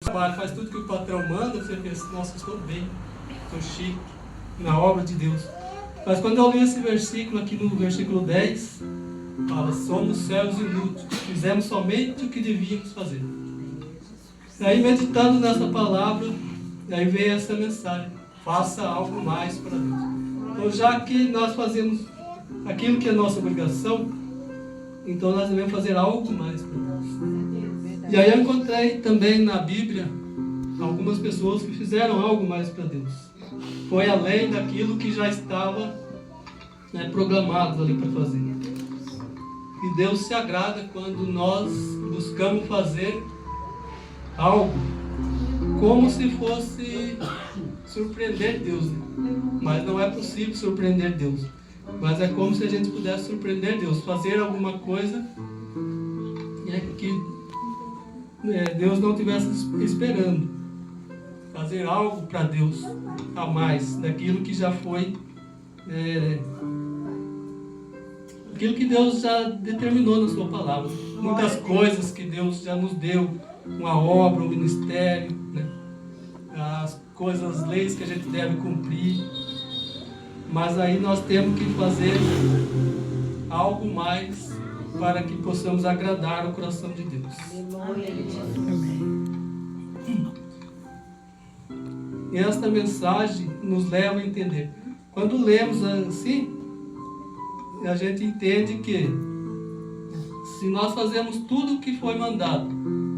trabalho, faz tudo que o patrão manda, você pensa, nossa, estou bem, estou chique, na obra de Deus. Mas quando eu li esse versículo aqui no versículo 10, fala, somos servos inúteis, fizemos somente o que devíamos fazer. E aí, meditando nessa palavra, aí veio essa mensagem, faça algo mais para Deus. Então, já que nós fazemos aquilo que é nossa obrigação, então nós devemos fazer algo mais para Deus. E aí eu encontrei também na Bíblia algumas pessoas que fizeram algo mais para Deus. Foi além daquilo que já estava programado ali para fazer. E Deus se agrada quando nós buscamos fazer algo como se fosse surpreender Deus. Mas não é possível surpreender Deus. Mas é como se a gente pudesse surpreender Deus. Fazer alguma coisa que Deus não estivesse esperando. Fazer algo para Deus a mais daquilo que já foi, aquilo que Deus já determinou na sua palavra. Muitas coisas que Deus já nos deu, uma obra, um ministério, as coisas, as leis que a gente deve cumprir. Mas aí nós temos que fazer algo mais para que possamos agradar o coração de Deus. Amém. E esta mensagem nos leva a entender. Quando lemos assim, a gente entende que se nós fazemos tudo o que foi mandado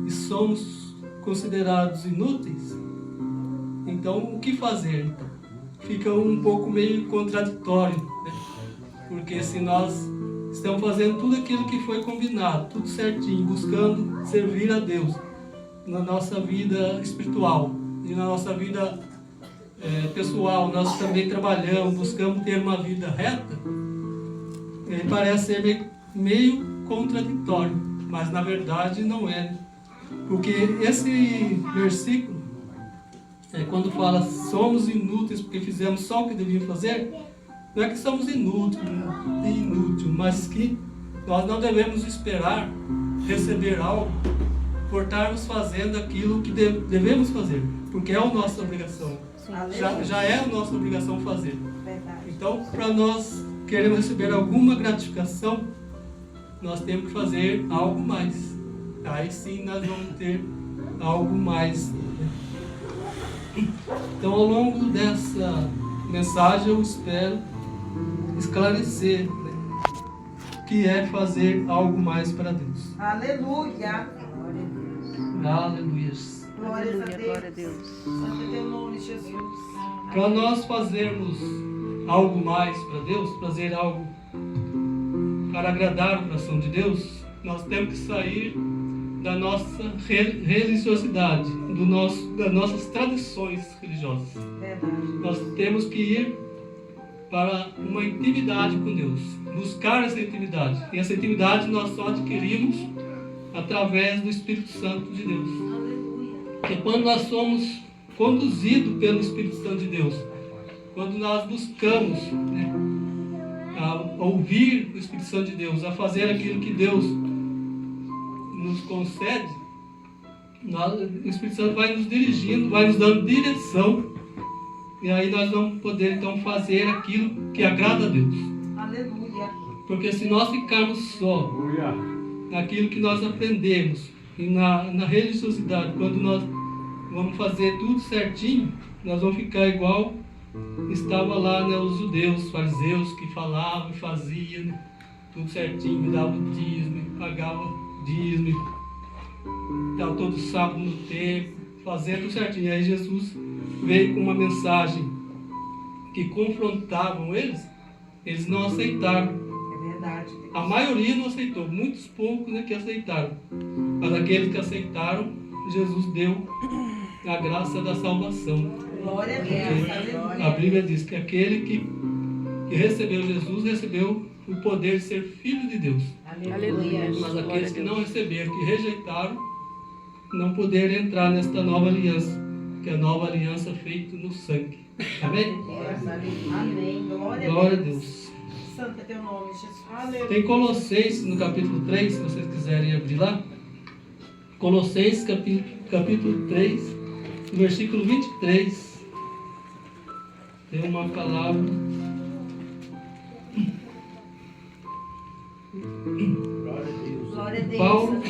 e somos considerados inúteis, então o que fazer? Então, fica um pouco meio contraditório, né? Porque se nós estamos fazendo tudo aquilo que foi combinado, tudo certinho, buscando servir a Deus na nossa vida espiritual e na nossa vida pessoal, nós também trabalhamos, buscamos ter uma vida reta, ele parece ser meio contraditório, mas na verdade não é. Porque esse versículo, quando fala somos inúteis porque fizemos só o que devíamos fazer, não é que somos inúteis, mas que nós não devemos esperar receber algo por estarmos fazendo aquilo que devemos fazer, porque é a nossa obrigação. Já é a nossa obrigação fazer. Então, para nós queremos receber alguma gratificação, nós temos que fazer algo mais. Aí sim nós vamos ter algo mais. Então, ao longo dessa mensagem, eu espero esclarecer o que é fazer algo mais para Deus. Aleluia! Aleluia. Glória a Deus. Santo é teu nome, Jesus. Para nós fazermos algo mais para Deus, fazer algo para agradar o coração de Deus, nós temos que sair da nossa religiosidade, das nossas tradições religiosas. Verdade. Nós temos que ir para uma intimidade com Deus, buscar essa intimidade. E essa intimidade nós só adquirimos através do Espírito Santo de Deus. Porque quando nós somos conduzidos pelo Espírito Santo de Deus, quando nós buscamos a ouvir o Espírito Santo de Deus, a fazer aquilo que Deus nos concede, o Espírito Santo vai nos dirigindo, vai nos dando direção, e aí nós vamos poder então fazer aquilo que agrada a Deus. Aleluia. Porque se nós ficarmos só naquilo que nós aprendemos e na religiosidade, quando nós vamos fazer tudo certinho, nós vamos ficar igual estava lá, os judeus, os fariseus, que falavam e faziam tudo certinho, davam o dízimo, pagavam dízimo, estavam todo sábado no templo, fazendo tudo certinho. E aí Jesus veio com uma mensagem que confrontavam eles não aceitaram. É verdade. A maioria não aceitou, muitos poucos que aceitaram. Mas aqueles que aceitaram, Jesus deu a graça da salvação. Glória a Deus. A Bíblia diz que aquele que recebeu Jesus, recebeu o poder de ser filho de Deus. Aleluia. Mas aqueles que não receberam, que rejeitaram, não poderam entrar nesta nova aliança, que é a nova aliança feita no sangue. Amém? Amém. Glória a Deus. Santo é teu nome, Jesus. Aleluia. Tem Colossenses no capítulo 3, se vocês quiserem abrir lá. Colossenses capítulo 3, versículo 23, tem uma palavra. Glória a Deus. Paulo,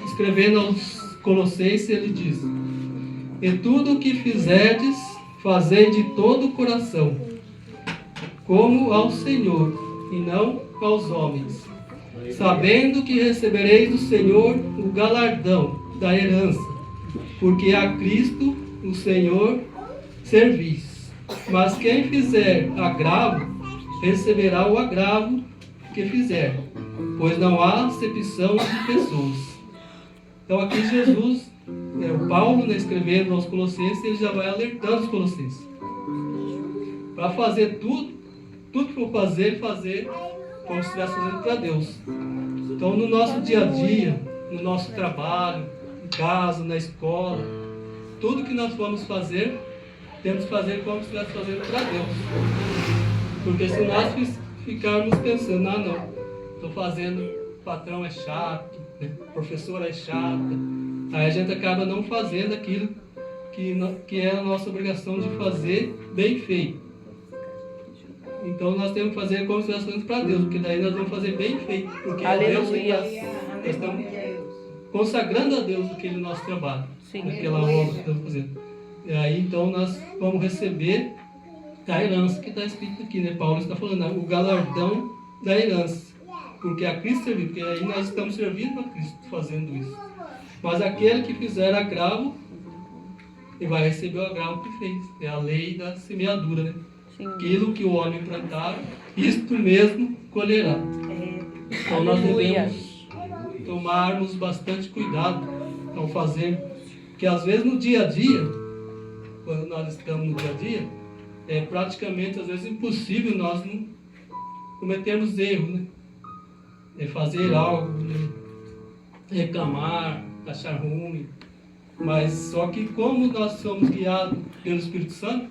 escrevendo aos Colossenses, ele diz: e tudo o que fizerdes, fazei de todo o coração, como ao Senhor, e não aos homens, sabendo que recebereis do Senhor o galardão da herança, porque a Cristo, o Senhor, servis. Mas quem fizer agravo, receberá o agravo que fizer, pois não há acepção de pessoas. Então aqui Jesus, o Paulo, escrevendo aos Colossenses, ele já vai alertando os Colossenses para fazer tudo que for fazer como se estivesse fazendo para Deus. Então no nosso dia a dia, no nosso trabalho, em casa, na escola, tudo que nós formos fazer, temos que fazer como se estivesse fazendo para Deus. Porque se nós ficarmos pensando, não, estou fazendo, o patrão é chato, né? A professora é chata, aí a gente acaba não fazendo aquilo que é a nossa obrigação de fazer bem feito. Então nós temos que fazer como se nós fazemos para Deus, porque daí nós vamos fazer bem feito, porque é Deus que nós estamos consagrando a Deus aquele nosso trabalho, aquela obra que estamos fazendo. E aí então nós vamos receber a herança que está escrito aqui, né? Paulo está falando, o galardão da herança, porque a Cristo serviu, porque aí nós estamos servindo a Cristo fazendo isso. Mas aquele que fizer agravo, ele vai receber o agravo que fez. É a lei da semeadura, né? Sim. Aquilo que o homem plantar, isto mesmo colherá. Então nós devemos tomarmos bastante cuidado ao fazer, porque às vezes no dia a dia, quando nós estamos no dia a dia, é praticamente às vezes impossível nós não cometermos erros, né? É fazer algo, né? Reclamar, achar ruim, mas só que como nós somos guiados pelo Espírito Santo,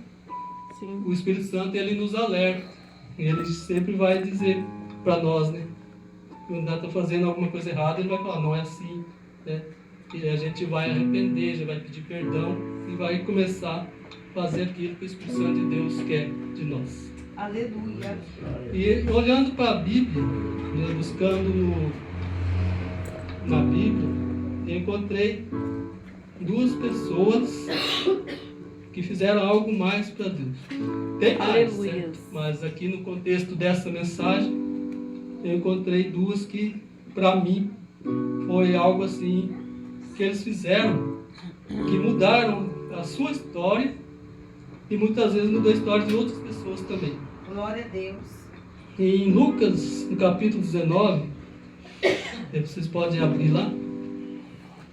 sim, o Espírito Santo ele nos alerta, ele sempre vai dizer para nós, né? Quando nós estamos fazendo alguma coisa errada, ele vai falar, não é assim, né? E a gente vai arrepender, já vai pedir perdão e vai começar a fazer aquilo que o Espírito Santo de Deus quer de nós. Aleluia. E olhando para a Bíblia, né, buscando na Bíblia, eu encontrei duas pessoas que fizeram algo mais para Deus. Tem mais, certo? Mas aqui no contexto dessa mensagem, eu encontrei duas que, para mim, foi algo assim que eles fizeram, que mudaram a sua história e muitas vezes mudou a história de outras pessoas também. Glória a Deus. Em Lucas, no capítulo 19, vocês podem abrir lá.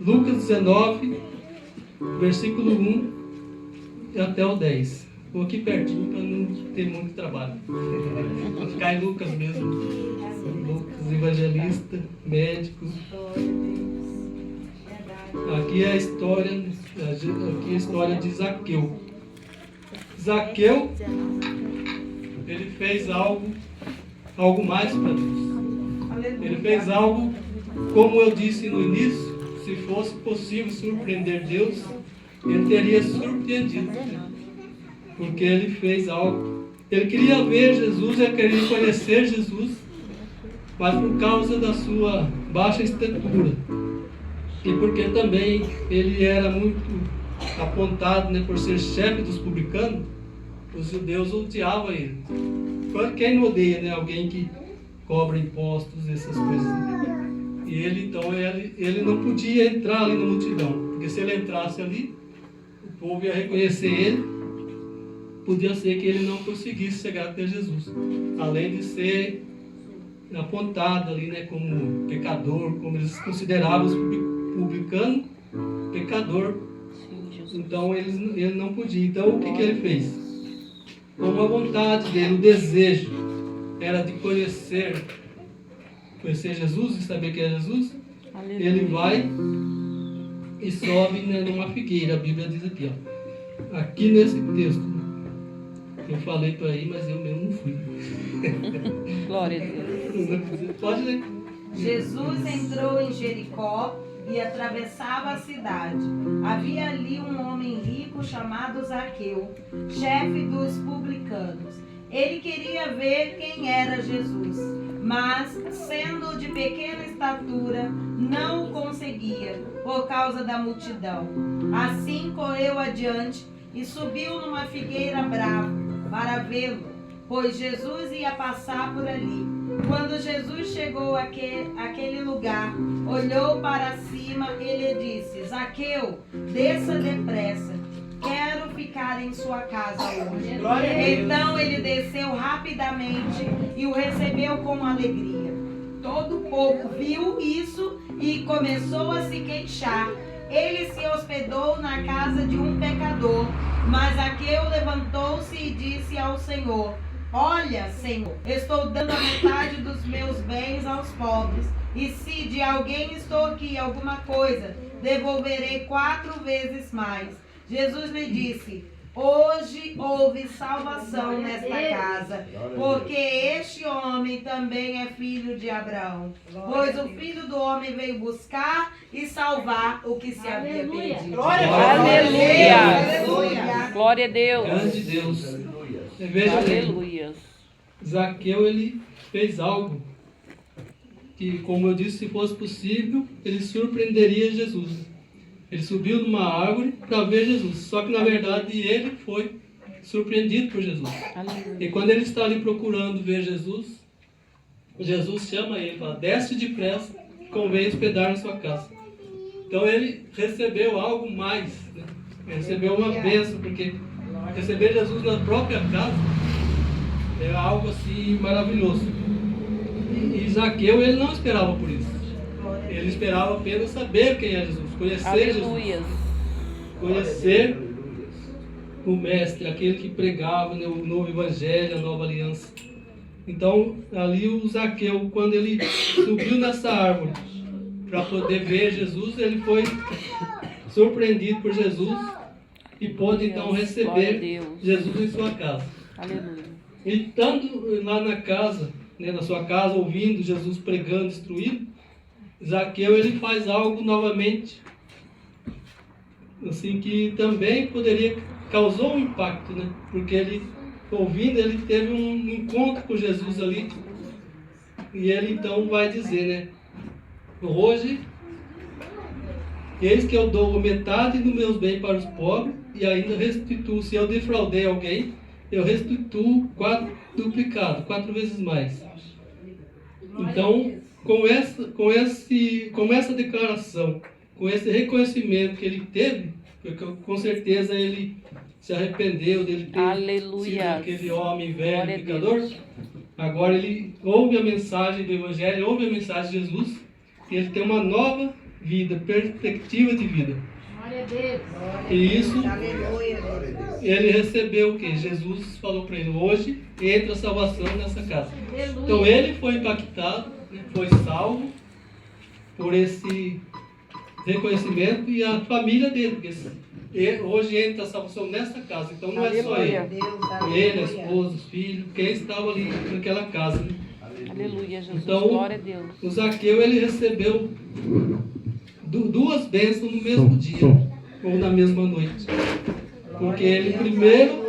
Lucas 19, versículo 1 até o 10. Vou aqui pertinho para não ter muito trabalho. Vou ficar em Lucas mesmo. Lucas, evangelista, médico. Aqui é a história de Zaqueu. Zaqueu, ele fez algo mais para Deus. Ele fez algo, como eu disse no início, se fosse possível surpreender Deus, ele teria surpreendido. Porque ele fez algo. Ele queria ver Jesus, ele queria conhecer Jesus, mas por causa da sua baixa estatura. E porque também ele era muito apontado, né, por ser chefe dos publicanos, os judeus odiavam ele. Quem não odeia, né, alguém que cobra impostos, essas coisas. E ele, então, ele não podia entrar ali na multidão, porque se ele entrasse ali, o povo ia reconhecer ele, podia ser que ele não conseguisse chegar até Jesus, além de ser apontado ali, né, como pecador, como eles consideravam os publicanos pecador. Então ele não podia. Então o que ele fez? Como a vontade dele, o desejo era de conhecer Jesus e saber que é Jesus, aleluia, ele vai e sobe, né, numa figueira. A Bíblia diz aqui, ó, aqui nesse texto, eu falei para ir, mas eu mesmo não fui. Glória a Deus. Pode ler. Jesus entrou em Jericó e atravessava a cidade. Havia ali um homem rico chamado Zaqueu, chefe dos publicanos. Ele queria ver quem era Jesus, mas, sendo de pequena estatura, não o conseguia, por causa da multidão. Assim correu adiante e subiu numa figueira brava para vê-lo, pois Jesus ia passar por ali. Quando Jesus chegou àquele lugar, olhou para cima e lhe disse: Zaqueu, desça depressa, quero ficar em sua casa hoje. Então ele desceu rapidamente e o recebeu com alegria. Todo o povo viu isso e começou a se queixar. Ele se hospedou na casa de um pecador, mas Zaqueu levantou-se e disse ao Senhor: Olha, Senhor, estou dando a metade dos meus bens aos pobres, e se de alguém extorquir alguma coisa, devolverei 4 vezes mais. Jesus lhe disse: Hoje houve salvação nesta casa, porque este homem também é filho de Abraão. Pois o Filho do Homem veio buscar e salvar o que se havia perdido. Aleluia! Glória a Deus! Grande Deus. Veja bem, Aleluia! Zaqueu, ele fez algo que, como eu disse, se fosse possível, ele surpreenderia Jesus. Ele subiu numa árvore para ver Jesus, só que na verdade ele foi surpreendido por Jesus. E quando ele está ali procurando ver Jesus, Jesus chama ele e fala: desce depressa, convém hospedar na sua casa. Então ele recebeu algo mais, né? Recebeu uma bênção, porque receber Jesus na própria casa é algo assim maravilhoso. E Zaqueu, ele não esperava por isso. Ele esperava apenas saber quem é Jesus, conhecer Jesus, conhecer o Mestre, aquele que pregava, né, o novo Evangelho, a nova aliança. Então, ali o Zaqueu, quando ele subiu nessa árvore para poder ver Jesus, ele foi surpreendido por Jesus e pôde então receber Jesus em sua casa. Aleluia. E estando lá na casa, né, na sua casa, ouvindo Jesus pregando, instruindo, Zaqueu, ele faz algo novamente, assim, que também causou um impacto, né? Porque ele, ouvindo, ele teve um encontro com Jesus ali, e ele então vai dizer, né? Hoje, eis que eu dou metade dos meus bens para os pobres, e ainda restituo, se eu defraudei alguém, eu restituo 4 vezes mais. Então, com essa declaração, com esse reconhecimento que ele teve, porque com certeza ele se arrependeu dele ter sido aquele homem velho, pecador. Agora ele ouve a mensagem do Evangelho, ouve a mensagem de Jesus, e ele tem uma nova vida, perspectiva de vida. E isso, ele recebeu o que? Jesus falou para ele: hoje entra a salvação nessa casa. Então ele foi impactado, foi salvo por esse reconhecimento, e a família dele, porque hoje entra a salvação nessa casa. Então não é só ele, a esposa, os filhos, quem estava ali naquela casa, né? Aleluia, Jesus. Então, Glória a Deus. O Zaqueu, ele recebeu 2 bênçãos no mesmo dia, ou na mesma noite. Porque ele primeiro,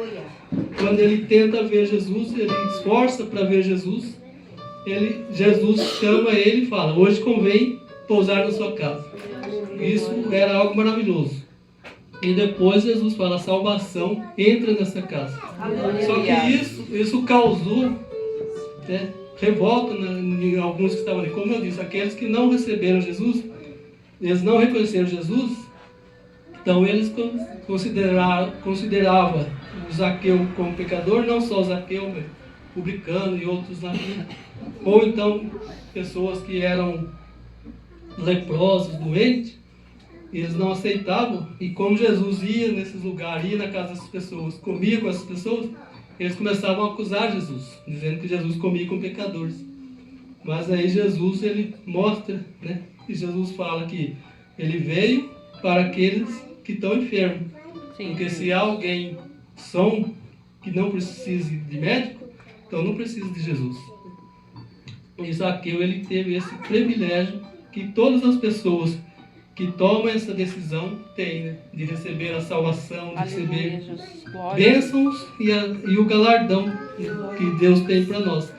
quando ele tenta ver Jesus, ele esforça para ver Jesus, Jesus chama ele e fala: hoje convém pousar na sua casa. Isso era algo maravilhoso. E depois Jesus fala: a salvação entra nessa casa. Só que isso causou, né, revolta em alguns que estavam ali. Como eu disse, aqueles que não receberam Jesus, eles não reconheceram Jesus, então eles consideravam o Zaqueu como pecador, não só o Zaqueu, mas publicano e outros lá. Ou então pessoas que eram leprosos, doentes, eles não aceitavam. E como Jesus ia nesses lugares, ia na casa dessas pessoas, comia com essas pessoas, eles começavam a acusar Jesus, dizendo que Jesus comia com pecadores. Mas aí Jesus, ele mostra, né? E Jesus fala que ele veio para aqueles que estão enfermos. Sim. Porque se há alguém são que não precise de médico, então não precisa de Jesus. E Zaqueu, ele teve esse privilégio que todas as pessoas que tomam essa decisão têm, né? De receber a salvação, de Aleluia, receber Jesus. Glória. bênçãos e o galardão, né, que Deus tem para nós.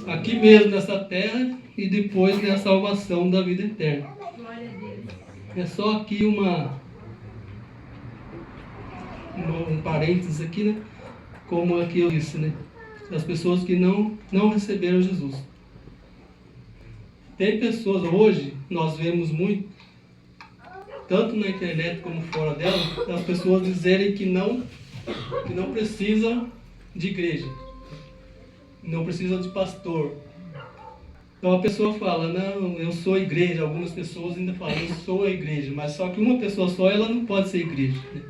Aqui mesmo nessa terra e depois na salvação da vida eterna. É só aqui um parênteses aqui, né? Como aqui eu disse, né? As pessoas que não receberam Jesus. Tem pessoas, hoje, nós vemos muito, tanto na internet como fora dela, as pessoas dizerem que não precisam de igreja, não precisam de pastor. Então a pessoa fala, não, eu sou a igreja. Algumas pessoas ainda falam, eu sou a igreja, mas só que uma pessoa só, ela não pode ser igreja, né?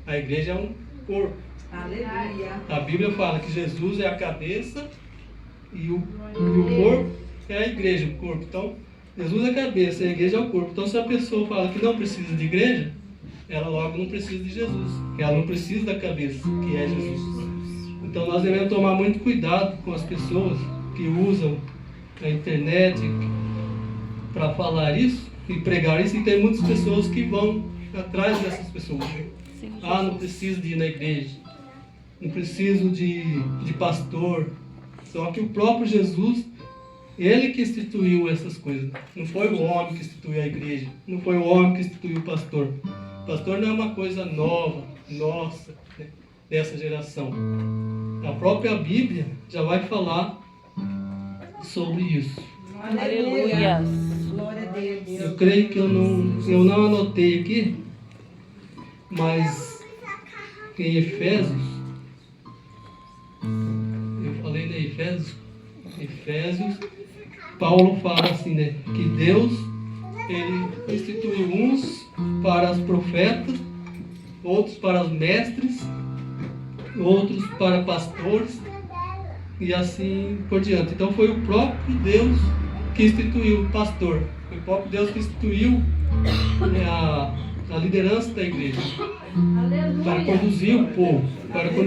A igreja é um corpo. Aleluia. A Bíblia fala que Jesus é a cabeça e o corpo é a igreja, o corpo. Então, Jesus é a cabeça, a igreja é o corpo. Então, se a pessoa fala que não precisa de igreja, ela logo não precisa de Jesus, porque ela não precisa da cabeça, que é Jesus. Então, nós devemos tomar muito cuidado com as pessoas que usam a internet para falar isso e pregar isso, e tem muitas pessoas que vão atrás dessas pessoas, né? Ah, não preciso de ir na igreja, não preciso de pastor. Só que o próprio Jesus, ele que instituiu essas coisas. Não foi o homem que instituiu a igreja, não foi o homem que instituiu o pastor. O pastor não é uma coisa nova, nossa, né, dessa geração. A própria Bíblia já vai falar sobre isso. Aleluia. Glória a Deus. Eu creio que eu não anotei aqui, mas em Efésios, eu falei em Efésios, Paulo fala assim, né, que Deus, ele instituiu uns para os profetas, outros para os mestres, outros para pastores, e assim por diante. Então foi o próprio Deus que instituiu o pastor, foi o próprio Deus que instituiu, né, a liderança da igreja, para conduzir o povo,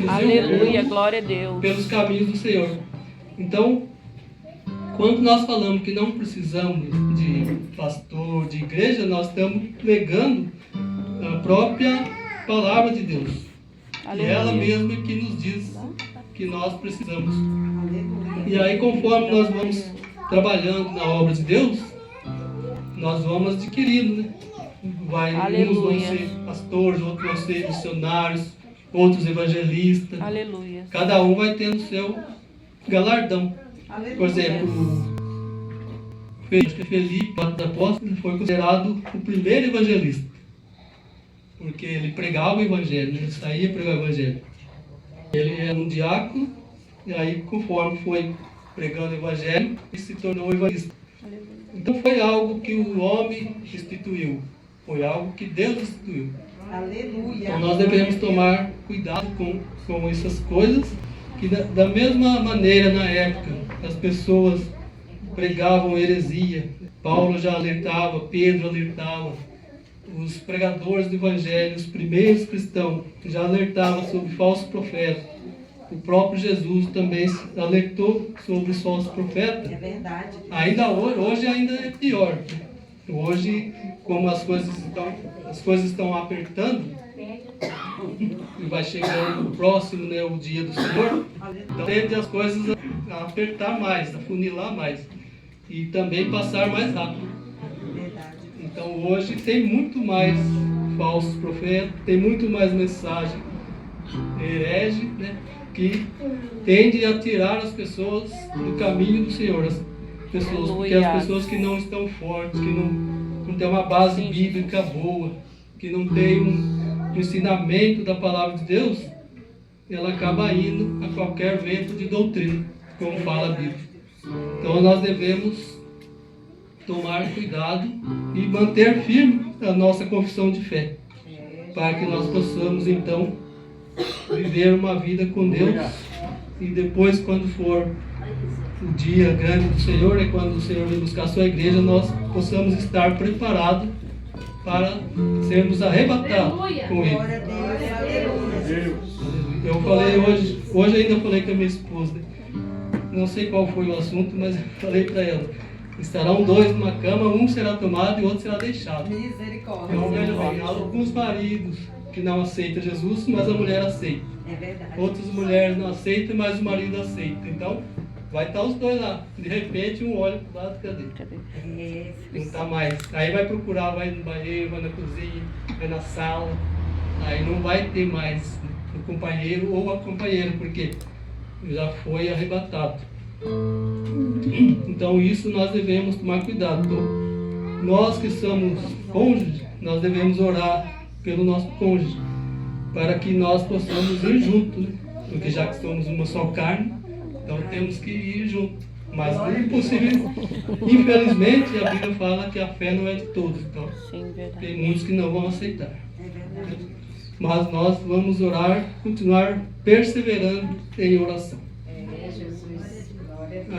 Aleluia, glória a Deus. pelos caminhos do Senhor. Então, quando nós falamos que não precisamos de pastor, de igreja, nós estamos negando a própria palavra de Deus. Aleluia. E ela mesma que nos diz que nós precisamos. E aí, conforme nós vamos trabalhando na obra de Deus, nós vamos adquirindo, né? Uns vão ser pastores, outros vão ser missionários, outros evangelistas. Aleluia. Cada um vai tendo o seu galardão. Por exemplo, Felipe, o apóstolo, foi considerado o primeiro evangelista, porque ele pregava o evangelho, ele saía pregar o evangelho. Ele era um diácono, e aí, conforme foi pregando o evangelho, ele se tornou evangelista. Então foi algo que o homem instituiu, foi algo que Deus instituiu. Aleluia. Então nós devemos tomar cuidado com essas coisas, que da mesma maneira na época as pessoas pregavam heresia. Paulo já alertava, Pedro alertava, os pregadores do evangelho, os primeiros cristãos já alertavam sobre falsos profetas. O próprio Jesus também alertou sobre os falsos profetas. É verdade. Ainda hoje ainda é pior. Hoje, como as coisas estão apertando, e vai chegando o próximo, né, o dia do Senhor, então tende as coisas a apertar mais, a funilar mais, e também passar mais rápido. Verdade. Então hoje tem muito mais falsos profetas, tem muito mais mensagem herege, né, que tende a tirar as pessoas do caminho do Senhor. Porque as pessoas que não estão fortes, que não têm uma base bíblica boa, que não tem um ensinamento da palavra de Deus, ela acaba indo a qualquer vento de doutrina, como fala a Bíblia. Então nós devemos tomar cuidado e manter firme a nossa confissão de fé, para que nós possamos então viver uma vida com Deus, e depois, quando for o dia grande do Senhor, é quando o Senhor vem buscar a sua igreja, nós possamos estar preparados para sermos arrebatados com Ele. Glória a Deus. Eu falei hoje ainda falei com a minha esposa, não sei qual foi o assunto, mas eu falei para ela Estarão dois numa cama, um será tomado e outro será deixado. Misericórdia. Então, veja bem, há alguns maridos que não aceitam Jesus, mas a mulher aceita. É verdade. Outras mulheres não aceitam, mas o marido aceita. Então, vai estar os dois lá. De repente, um olha para o lado, cadê? Não está mais. Aí vai procurar, vai no banheiro, vai na cozinha, vai na sala. Aí não vai ter mais o companheiro ou a companheira, porque já foi arrebatado. Então isso nós devemos tomar cuidado. Então, nós que somos cônjuges, nós devemos orar pelo nosso cônjuge, para que nós possamos ir juntos, né? Porque já que somos uma só carne, então temos que ir juntos. Mas não é impossível. Infelizmente a Bíblia fala que a fé não é de todos, então tem muitos que não vão aceitar. Mas nós vamos orar, continuar perseverando em oração.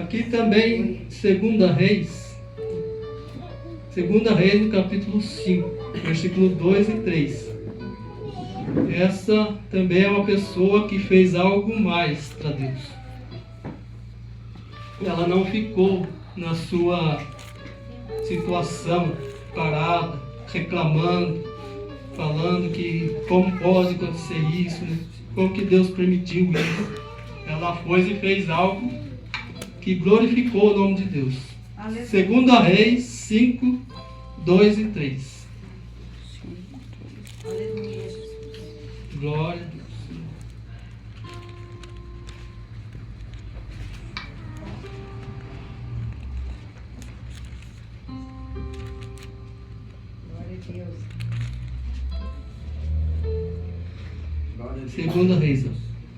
Aqui também, 2 Reis, no capítulo 5, versículo 2 e 3. Essa também é uma pessoa que fez algo mais para Deus. Ela não ficou na sua situação parada, reclamando, falando que como pode acontecer isso, né? Como que Deus permitiu isso. Ela foi e fez algo que glorificou o nome de Deus. 2 Reis 5, 2 e 3. Glória a Deus. Segunda Reis.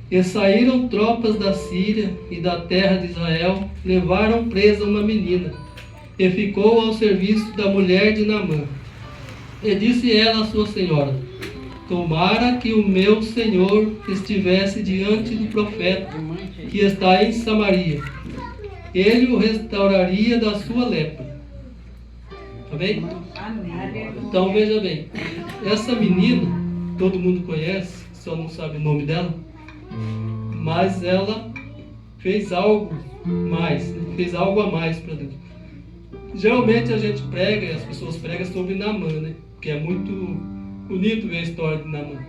E saíram tropas da Síria e da terra de Israel, levaram presa uma menina, e ficou ao serviço da mulher de Naamã. E disse ela à sua senhora: tomara que o meu senhor estivesse diante do profeta que está em Samaria, ele o restauraria da sua lepra. Amém? Então veja bem, essa menina, todo mundo conhece, só não sabe o nome dela, mas ela fez algo mais, fez algo a mais para Deus. Geralmente a gente prega, as pessoas pregam sobre Naamã, né? Porque é muito bonito ver a história de Naamã.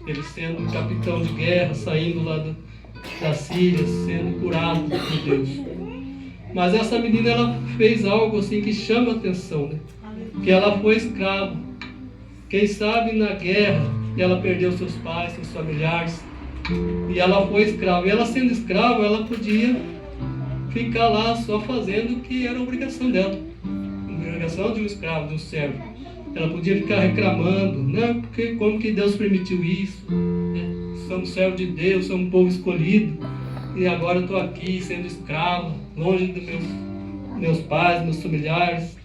Ele sendo um capitão de guerra, saindo lá da Síria, sendo curado por Deus. Mas essa menina, ela fez algo assim que chama a atenção, né? Que ela foi escrava. Quem sabe na guerra ela perdeu seus pais, seus familiares, e ela foi escrava. E ela sendo escrava, ela podia ficar lá só fazendo o que era a obrigação dela. A obrigação de um escravo, de um servo. Ela podia ficar reclamando, né? Porque como que Deus permitiu isso? Somos servos de Deus, somos um povo escolhido, e agora eu estou aqui sendo escrava, longe dos meus pais, meus familiares.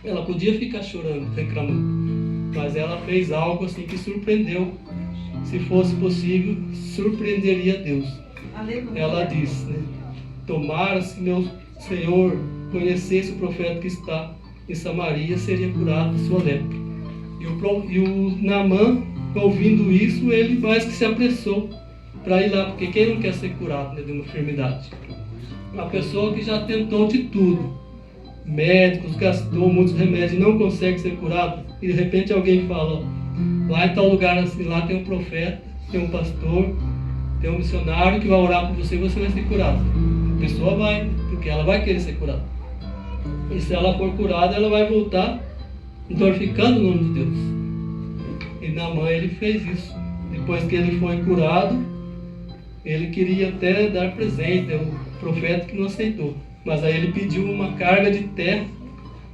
Ela podia ficar chorando, reclamando, mas ela fez algo assim que surpreendeu. Se fosse possível, surpreenderia Deus. Aleluia. Ela disse, né? Tomara se meu Senhor conhecesse o profeta que está em Samaria, seria curado de sua lepra. E o Naamã, ouvindo isso, ele mais que se apressou para ir lá, porque quem não quer ser curado, né, de uma enfermidade? Uma pessoa que já tentou de tudo, médicos, gastou muitos remédios e não consegue ser curado, e de repente alguém fala: ó, lá em tal lugar assim, lá tem um profeta, tem um pastor, tem um missionário que vai orar por você e você vai ser curado. A pessoa vai, porque ela vai querer ser curada. E se ela for curada, ela vai voltar glorificando o nome de Deus. E Naamã, ele fez isso. Depois que ele foi curado, ele queria até dar presente, o profeta que não aceitou. Mas aí ele pediu uma carga de terra,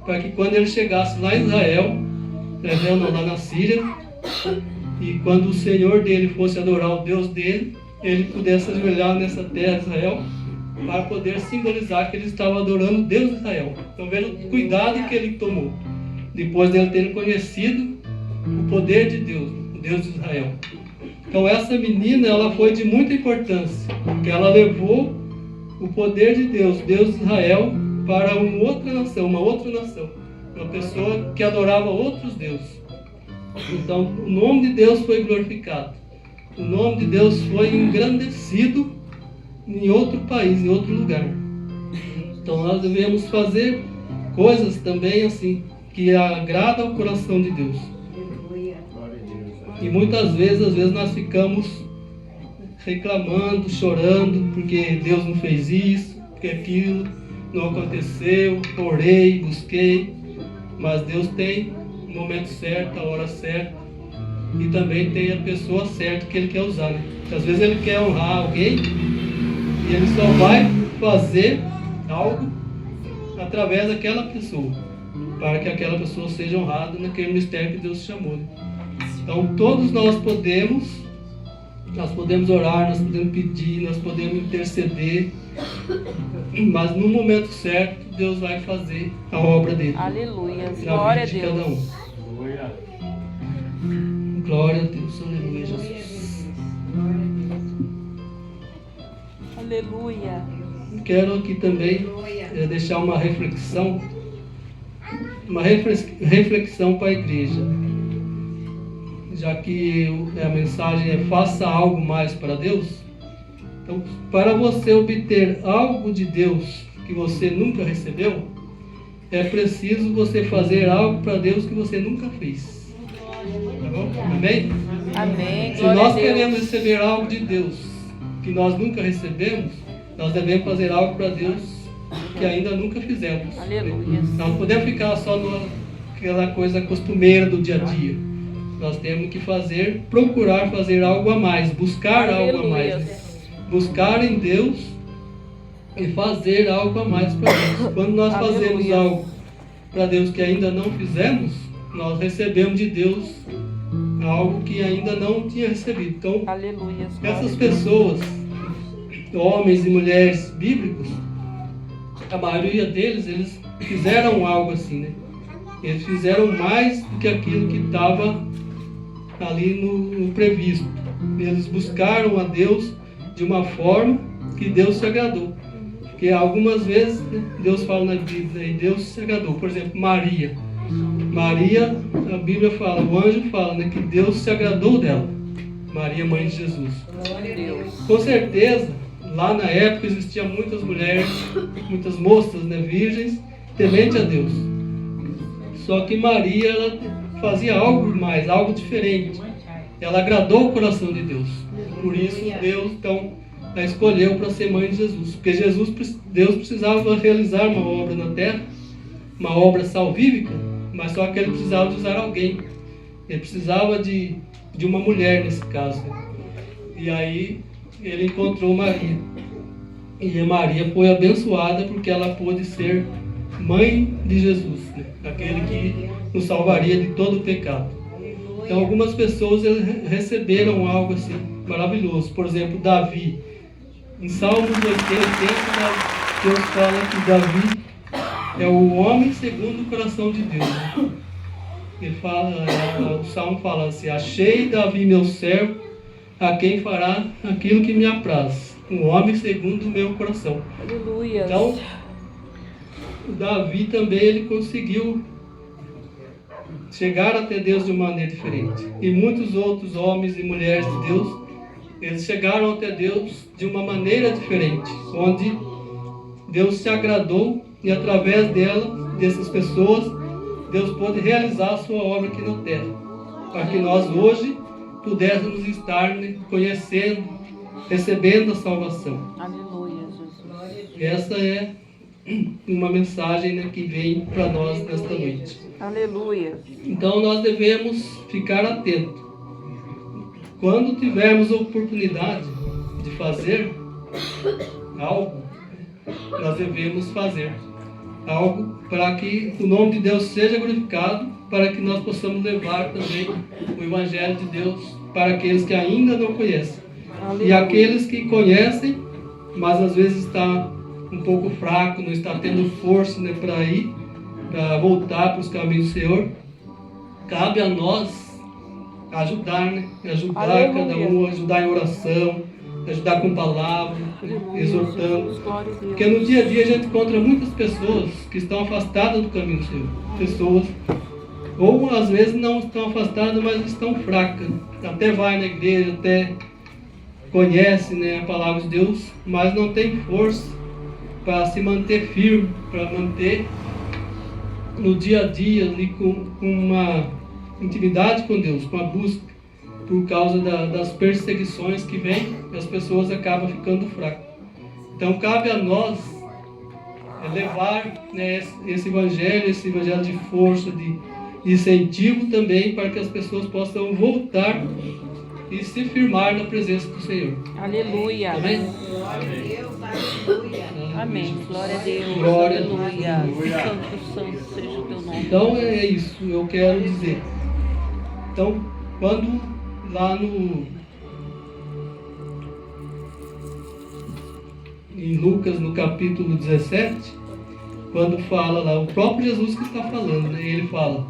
para que quando ele chegasse lá em Israel, lá na Síria, e quando o Senhor dele fosse adorar o Deus dele, ele pudesse ajoelhar nessa terra de Israel, para poder simbolizar que ele estava adorando o Deus de Israel. Então veja o cuidado que ele tomou, depois dele ter conhecido o poder de Deus, o Deus de Israel. Então essa menina, ela foi de muita importância, porque ela levou o poder de Deus, Deus de Israel, para uma outra nação, uma pessoa que adorava outros deuses. Então o nome de Deus foi glorificado, o nome de Deus foi engrandecido em outro país, em outro lugar. Então nós devemos fazer coisas também assim que agradam ao coração de Deus. E muitas vezes, às vezes nós ficamos reclamando, chorando, porque Deus não fez isso, porque aquilo não aconteceu, orei, busquei, mas Deus tem o momento certo, a hora certa, e também tem a pessoa certa que Ele quer usar, né? Porque às vezes Ele quer honrar alguém e Ele só vai fazer algo através daquela pessoa, para que aquela pessoa seja honrada naquele ministério que Deus chamou, né? Então todos nós podemos orar, nós podemos pedir, nós podemos interceder, mas no momento certo Deus vai fazer a obra dele. Aleluia. Na Glória a vida de cada Deus. um. Glória a Deus, aleluia, Jesus. Aleluia. Quero aqui também deixar uma reflexão para a igreja. Já que a mensagem é faça algo mais para Deus, então para você obter algo de Deus que você nunca recebeu, é preciso você fazer algo para Deus que você nunca fez. Tá bom? Amém? Amém. Se Glória a nós Deus. queremos receber algo de Deus que nós nunca recebemos, nós devemos fazer algo para Deus que ainda nunca fizemos. Aleluia. Nós não podemos ficar só naquela coisa costumeira do dia a dia. Nós temos que procurar fazer algo a mais, buscar algo a mais, né? Buscar em Deus e fazer algo a mais para Deus. Quando nós fazemos algo para Deus que ainda não fizemos, nós recebemos de Deus algo que ainda não tinha recebido. Então, Aleluia. essas pessoas, homens e mulheres bíblicos, a maioria deles, eles fizeram algo assim, né? Eles fizeram mais do que aquilo que estava ali no previsto. Eles buscaram a Deus de uma forma que Deus se agradou. Porque algumas vezes, né, Deus fala na Bíblia e Deus se agradou. Por exemplo, Maria, a Bíblia fala, o anjo fala, né, que Deus se agradou dela. Maria, mãe de Jesus. Glória a Deus. Com certeza, lá na época existiam muitas mulheres, muitas moças, né, virgens, tementes a Deus. Só que Maria, ela fazia algo mais, algo diferente. Ela agradou o coração de Deus. Por isso Deus então a escolheu para ser mãe de Jesus. Porque Deus precisava realizar uma obra na terra, uma obra salvífica, mas só que Ele precisava de usar alguém. Ele precisava de uma mulher nesse caso. E aí Ele encontrou Maria. E Maria foi abençoada porque ela pôde ser mãe de Jesus, né? Aquele que nos salvaria de todo o pecado. Então algumas pessoas receberam algo assim maravilhoso. Por exemplo, Davi. Em Salmos 80, Deus fala que Davi é o homem segundo o coração de Deus. Ele fala, o Salmo fala assim: achei Davi meu servo, a quem fará aquilo que me apraz, um homem segundo o meu coração. Aleluia. Então, Davi também ele conseguiu chegar até Deus de uma maneira diferente. E muitos outros homens e mulheres de Deus, eles chegaram até Deus de uma maneira diferente, onde Deus se agradou e através dessas pessoas, Deus pôde realizar a sua obra aqui na terra, para que nós hoje pudéssemos estar, né, conhecendo, recebendo a salvação. Aleluia, Jesus. Essa é uma mensagem, né, que vem para nós nesta noite. Aleluia. Então nós devemos ficar atentos. Quando tivermos a oportunidade de fazer algo, nós devemos fazer algo para que o nome de Deus seja glorificado, para que nós possamos levar também o Evangelho de Deus para aqueles que ainda não conhecem. Aleluia. E aqueles que conhecem, mas às vezes está um pouco fraco, não está tendo força, né, para ir, para voltar para os caminhos do Senhor, cabe a nós ajudar, né? Ajudar Aleluia. cada um, ajudar em oração, ajudar com palavra, Aleluia, exortando. Jesus. Glória a Deus. Porque no dia a dia a gente encontra muitas pessoas que estão afastadas do caminho do Senhor. Pessoas, ou às vezes não estão afastadas, mas estão fracas. Até vai na igreja, até conhece, né, a palavra de Deus, mas não tem força para se manter firme, para manter no dia a dia, ali, com uma intimidade com Deus, com a busca, por causa das perseguições que vêm, as pessoas acabam ficando fracas. Então cabe a nós levar, né, esse evangelho de força, de incentivo também, para que as pessoas possam voltar e se firmar na presença do Senhor. Aleluia. Amém? Glória a Deus, aleluia. Amém. Glória a Deus. Glória a Aleluia. Deus. Santo seja o teu nome. Então é isso, eu quero dizer. Então, quando lá em Lucas, no capítulo 17, quando fala lá, o próprio Jesus que está falando, né? Ele fala,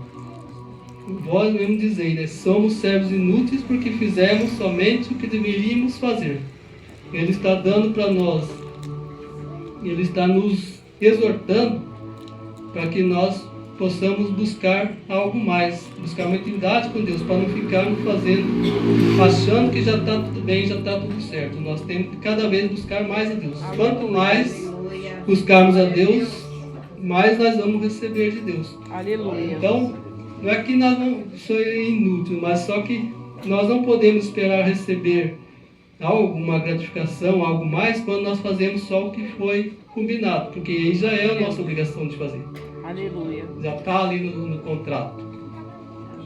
vós mesmo dizeis, né? Somos servos inúteis porque fizemos somente o que deveríamos fazer. Ele está dando para nós, ele está nos exortando para que nós possamos buscar algo mais, buscar uma intimidade com Deus, para não ficarmos achando que já está tudo bem, já está tudo certo. Nós temos que cada vez buscar mais a Deus. Quanto mais buscarmos a Deus, mais nós vamos receber de Deus. Aleluia. Então, não é que nós não somos inúteis, mas só que nós não podemos esperar receber algo, uma gratificação, algo mais, quando nós fazemos só o que foi combinado, porque aí já é a nossa obrigação de fazer. Aleluia. Já está ali no contrato.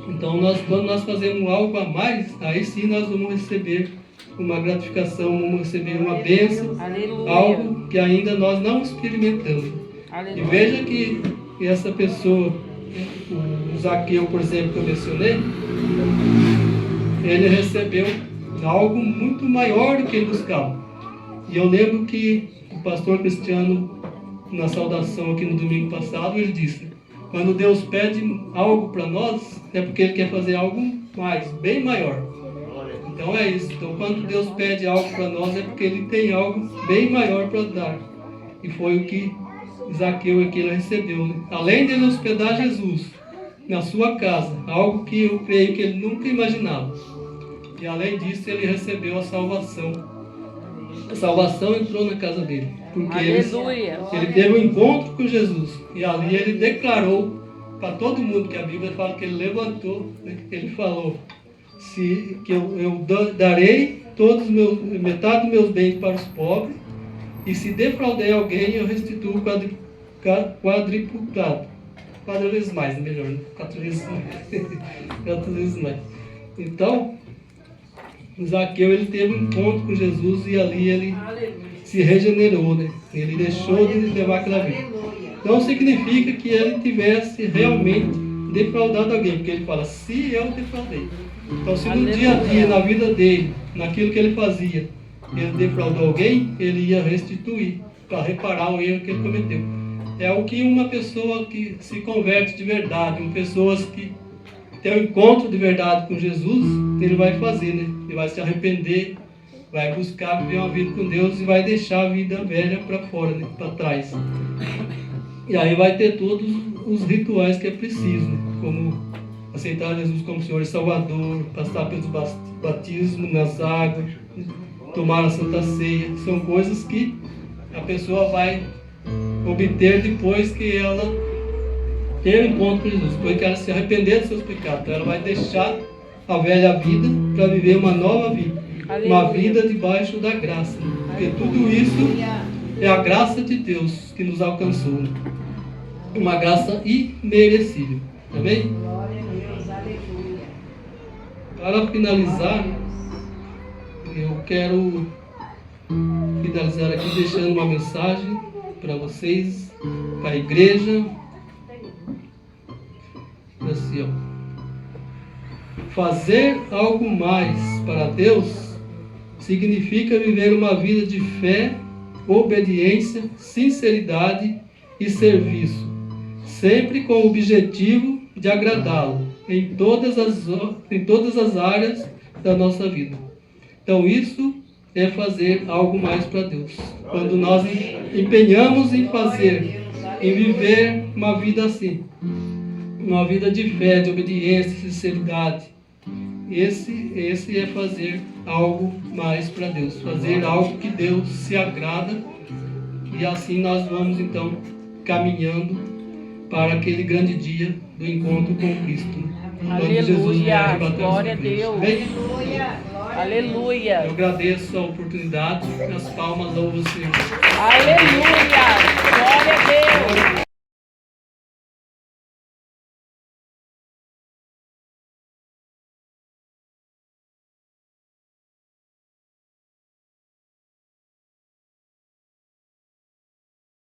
Então, quando nós fazemos algo a mais, aí sim nós vamos receber uma gratificação, vamos receber uma bênção, Aleluia. algo que ainda nós não experimentamos. Aleluia. E veja que essa pessoa, o Zaqueu, por exemplo, que eu mencionei, ele recebeu algo muito maior do que ele buscava. E eu lembro que o pastor Cristiano, na saudação aqui no domingo passado, ele disse, quando Deus pede algo para nós, é porque Ele quer fazer algo mais, bem maior. Então é isso. Então quando Deus pede algo para nós, é porque Ele tem algo bem maior para dar. E foi o que Zaqueu aqui recebeu, né? Além de ele hospedar Jesus na sua casa, algo que eu creio que ele nunca imaginava. E além disso, ele recebeu a salvação. A salvação entrou na casa dele. Porque ele teve um encontro com Jesus. E ali ele declarou para todo mundo, que a Bíblia fala que ele levantou, né? Ele falou que eu darei metade dos meus bens para os pobres, e se defraudei alguém, eu restituo quadriplicado. 4 vezes mais, melhor, né? 4 vezes mais. 4 vezes mais. Então, Zaqueu, ele teve um encontro com Jesus, e ali ele se regenerou, né? Ele deixou de levar aquela vida. Não significa que ele tivesse realmente defraudado alguém, porque ele fala, se eu defraudei. Então, se no dia a dia, na vida dele, naquilo que ele fazia, ele defraudou alguém, ele ia restituir, para reparar o erro que ele cometeu. É o que uma pessoa que se converte de verdade, uma pessoa que tem um encontro de verdade com Jesus, ele vai fazer, né? Ele vai se arrepender, vai buscar viver uma vida com Deus e vai deixar a vida velha para fora, né? Para trás. E aí vai ter todos os rituais que é preciso, né? Como aceitar Jesus como Senhor e Salvador, passar pelos batismos nas águas, tomar a Santa Ceia. São coisas que a pessoa vai obter depois que ela ter um encontro com Jesus, depois que ela se arrepender dos seus pecados. Então ela vai deixar a velha vida para viver uma nova vida. Aleluia. Uma vida debaixo da graça, né? Porque tudo isso é a graça de Deus que nos alcançou, né? Uma graça imerecível. Amém? Glória a Deus, aleluia. Para finalizar, eu quero finalizar aqui deixando uma mensagem para vocês, para a igreja. Assim, ó. Fazer algo mais para Deus significa viver uma vida de fé, obediência, sinceridade e serviço, sempre com o objetivo de agradá-lo em todas as áreas da nossa vida. Então isso é fazer algo mais para Deus. Quando nós empenhamos em fazer, em viver uma vida assim, uma vida de fé, de obediência, de sinceridade, esse é fazer algo mais para Deus, fazer algo que Deus se agrada, e assim nós vamos então caminhando para aquele grande dia do encontro com Cristo. Quando Jesus vier Aleluia. arrebatar os Glória a igrejas. Deus. Amém? Aleluia. Glória a Deus. Aleluia. Eu agradeço a oportunidade, as palmas louvam o Senhor. Aleluia.